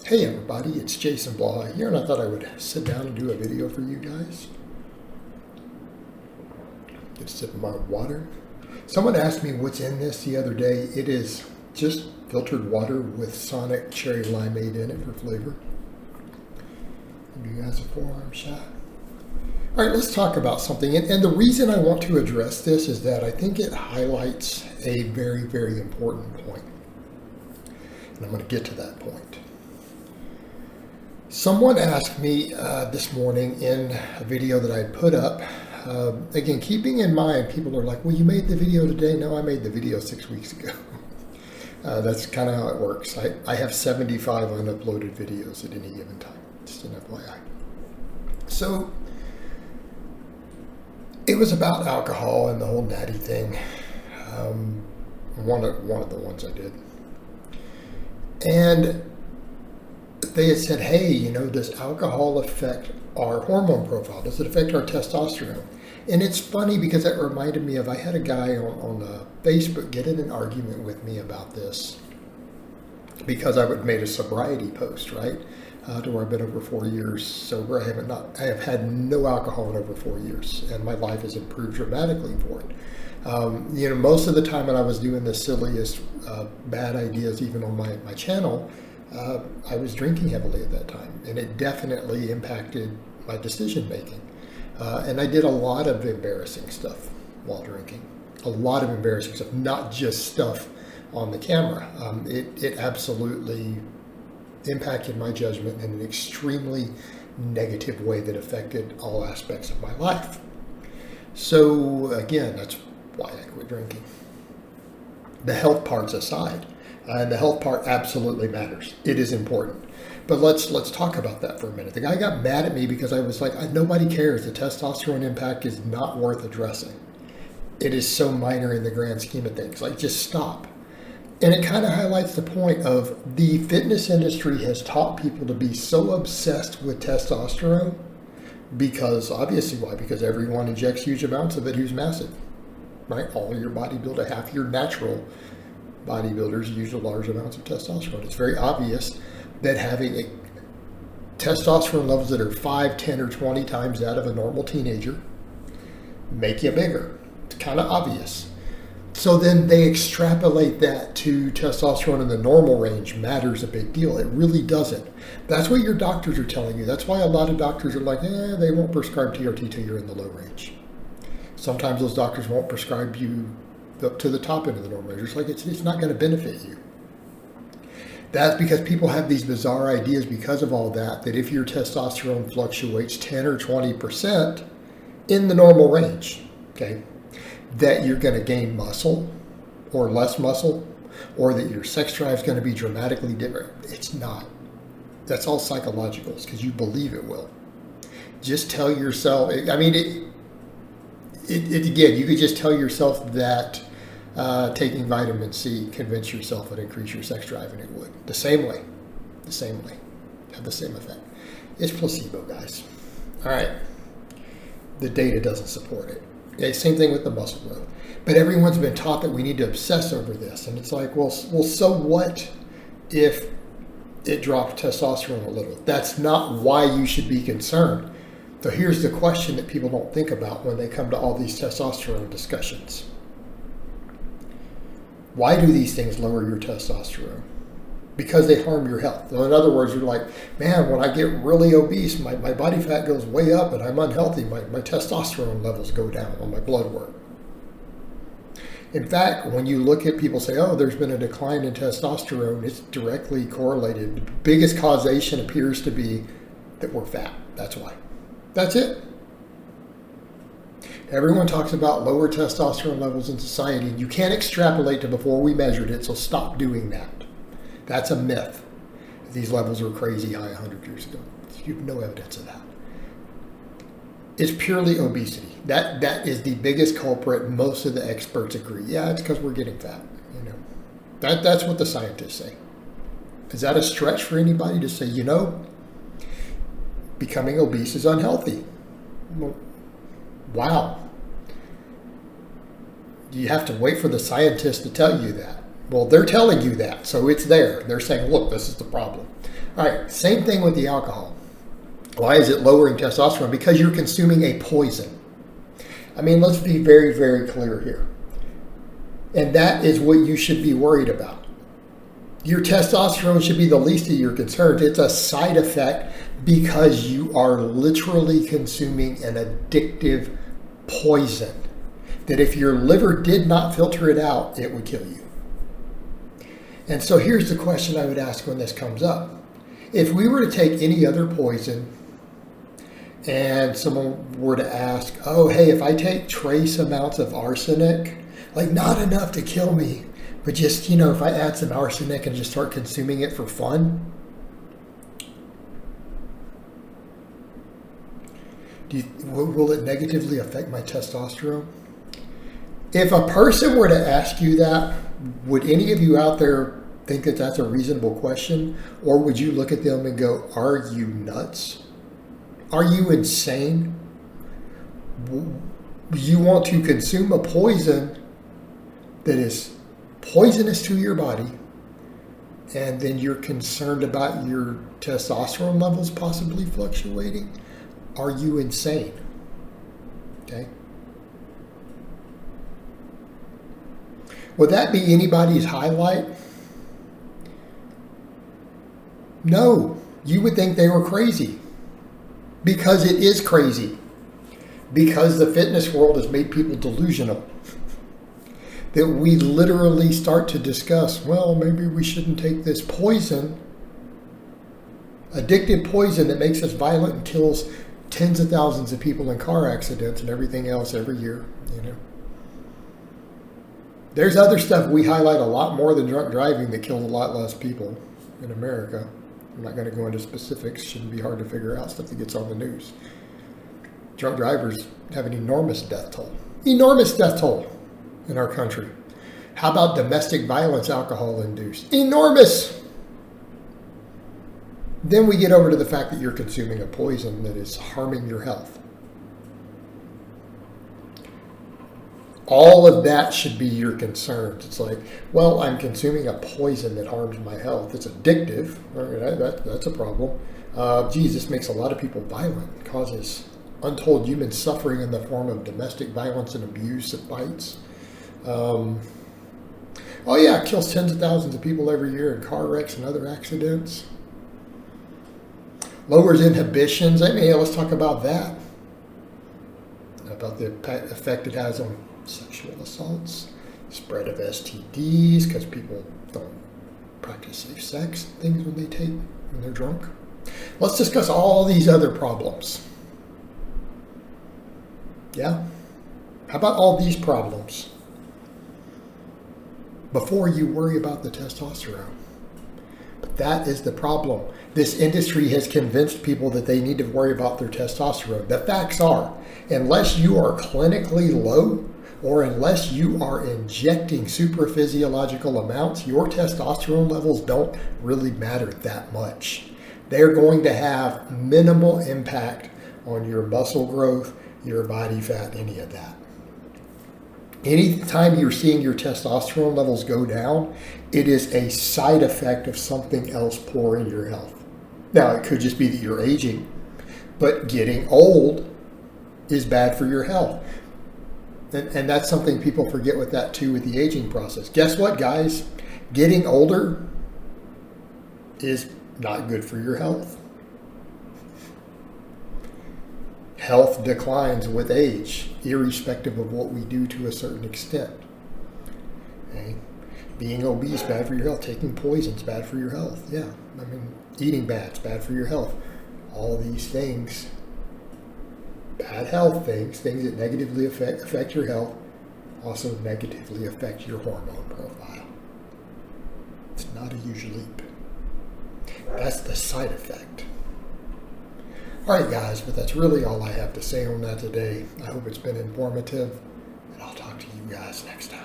Hey everybody, it's Jason Blaha here, and I thought I would sit down and do a video for you guys. Get a sip of my water. Someone asked me what's in this the other day. It is just filtered water with Sonic cherry limeade in it for flavor. Give you guys a forearm shot. All right, let's talk about something. And the reason I want to address this is that I think it highlights a very, very important point. And I'm going to get to that point. Someone asked me this morning in a video that I put up, again, keeping in mind, people are like, well, you made the video today. No, I made the video 6 weeks ago. That's kind of how it works. I have 75 unuploaded videos at any given time, just an FYI. So it was about alcohol and the whole natty thing. One of the ones I did. And they had said, hey, does alcohol affect our hormone profile? Does it affect our testosterone? And it's funny because that reminded me of, I had a guy on Facebook get in an argument with me about this because I made a sobriety post, right? To where I've been over 4 years sober. I have had no alcohol in over 4 years, and my life has improved dramatically for it. Most of the time when I was doing the silliest bad ideas, even on my channel, I was drinking heavily at that time, and it definitely impacted my decision making. And I did a lot of embarrassing stuff while drinking. A lot of embarrassing stuff, not just stuff on the camera. It absolutely impacted my judgment in an extremely negative way that affected all aspects of my life. So again, that's why I quit drinking. The health parts aside, and the health part absolutely matters. It is important. But let's talk about that for a minute. The guy got mad at me because I was like, nobody cares. The testosterone impact is not worth addressing. It is so minor in the grand scheme of things. Like, just stop. And it kind of highlights the point of the fitness industry has taught people to be so obsessed with testosterone because, obviously, why? Because everyone injects huge amounts of it who's massive, right? All your bodybuilder, half your natural bodybuilders use large amounts of testosterone. It's very obvious that having testosterone levels that are 5, 10, or 20 times that of a normal teenager make you bigger. It's kind of obvious. So then they extrapolate that to testosterone in the normal range matters a big deal. It really doesn't. That's what your doctors are telling you. That's why a lot of doctors are like, they won't prescribe TRT till you're in the low range. Sometimes those doctors won't prescribe you up to the top end of the normal range. It's like it's not going to benefit you. That's because people have these bizarre ideas because of all that if your testosterone fluctuates 10 or 20% in the normal range, okay, that you're going to gain muscle or less muscle, or that your sex drive is going to be dramatically different. It's not. That's all psychological. It's because you believe it will. Just tell yourself, again, you could just tell yourself that taking vitamin C, convince yourself would increase your sex drive, and it would. The same way. Have the same effect. It's placebo, guys. All right. The data doesn't support it. Okay, same thing with the muscle growth. But everyone's been taught that we need to obsess over this. And it's like, well, so what if it dropped testosterone a little? That's not why you should be concerned. So here's the question that people don't think about when they come to all these testosterone discussions. Why do these things lower your testosterone? Because they harm your health. So in other words, you're like, man, when I get really obese, my body fat goes way up and I'm unhealthy. My testosterone levels go down on my blood work. In fact, when you look at people say, there's been a decline in testosterone, it's directly correlated. The biggest causation appears to be that we're fat. That's why. That's it. Everyone talks about lower testosterone levels in society. You can't extrapolate to before we measured it, so stop doing that. That's a myth. These levels were crazy high 100 years ago. You have no evidence of that. It's purely obesity. That is the biggest culprit. Most of the experts agree. Yeah, it's because we're getting fat. That's what the scientists say. Is that a stretch for anybody to say, becoming obese is unhealthy? Well, wow. You have to wait for the scientists to tell you that. Well, they're telling you that, so it's there. They're saying, look, this is the problem. All right, same thing with the alcohol. Why is it lowering testosterone? Because you're consuming a poison. I mean, let's be very, very clear here. And that is what you should be worried about. Your testosterone should be the least of your concerns. It's a side effect because you are literally consuming an addictive poison that if your liver did not filter it out, it would kill you. And so here's the question I would ask when this comes up. If we were to take any other poison and someone were to ask, oh, hey, if I take trace amounts of arsenic, like not enough to kill me, but just, if I add some arsenic and just start consuming it for fun, will it negatively affect my testosterone? If a person were to ask you that, would any of you out there think that that's a reasonable question? Or would you look at them and go, are you nuts? Are you insane? You want to consume a poison that is poisonous to your body, and then you're concerned about your testosterone levels possibly fluctuating? Are you insane? Okay. Would that be anybody's highlight? No. You would think they were crazy. Because it is crazy. Because the fitness world has made people delusional. That we literally start to discuss, well, maybe we shouldn't take this poison, addictive poison that makes us violent and kills tens of thousands of people in car accidents and everything else every year, There's other stuff we highlight a lot more than drunk driving that kills a lot less people in America. I'm not going to go into specifics. Shouldn't be hard to figure out stuff that gets on the news. Drunk drivers have an enormous death toll. Enormous death toll in our country. How about domestic violence alcohol induced? Enormous! Then we get over to the fact that you're consuming a poison that is harming your health. All of that should be your concerns. It's like, well, I'm consuming a poison that harms my health. It's addictive. That's a problem. This makes a lot of people violent. Causes untold human suffering in the form of domestic violence and abuse and fights. It kills tens of thousands of people every year in car wrecks and other accidents. Lowers inhibitions. Let's talk about that. About the effect it has on sexual assaults, spread of STDs, because people don't practice safe sex, things when they're drunk. Let's discuss all these other problems. Yeah? How about all these problems before you worry about the testosterone? But that is the problem. This industry has convinced people that they need to worry about their testosterone. The facts are, unless you are clinically low, or unless you are injecting super physiological amounts, your testosterone levels don't really matter that much. They're going to have minimal impact on your muscle growth, your body fat, any of that. Anytime you're seeing your testosterone levels go down, it is a side effect of something else poor in your health. Now, it could just be that you're aging, but getting old is bad for your health. And that's something people forget with that too, with the aging process. Guess what, guys? Getting older is not good for your health. Health declines with age, irrespective of what we do to a certain extent. Okay? Being obese is bad for your health. Taking poison is bad for your health. Yeah, eating bad is bad for your health. All these things, bad health things that negatively affect your health, also negatively affect your hormone profile. It's not a huge leap. That's the side effect. All right, guys, but that's really all I have to say on that today. I hope it's been informative, and I'll talk to you guys next time.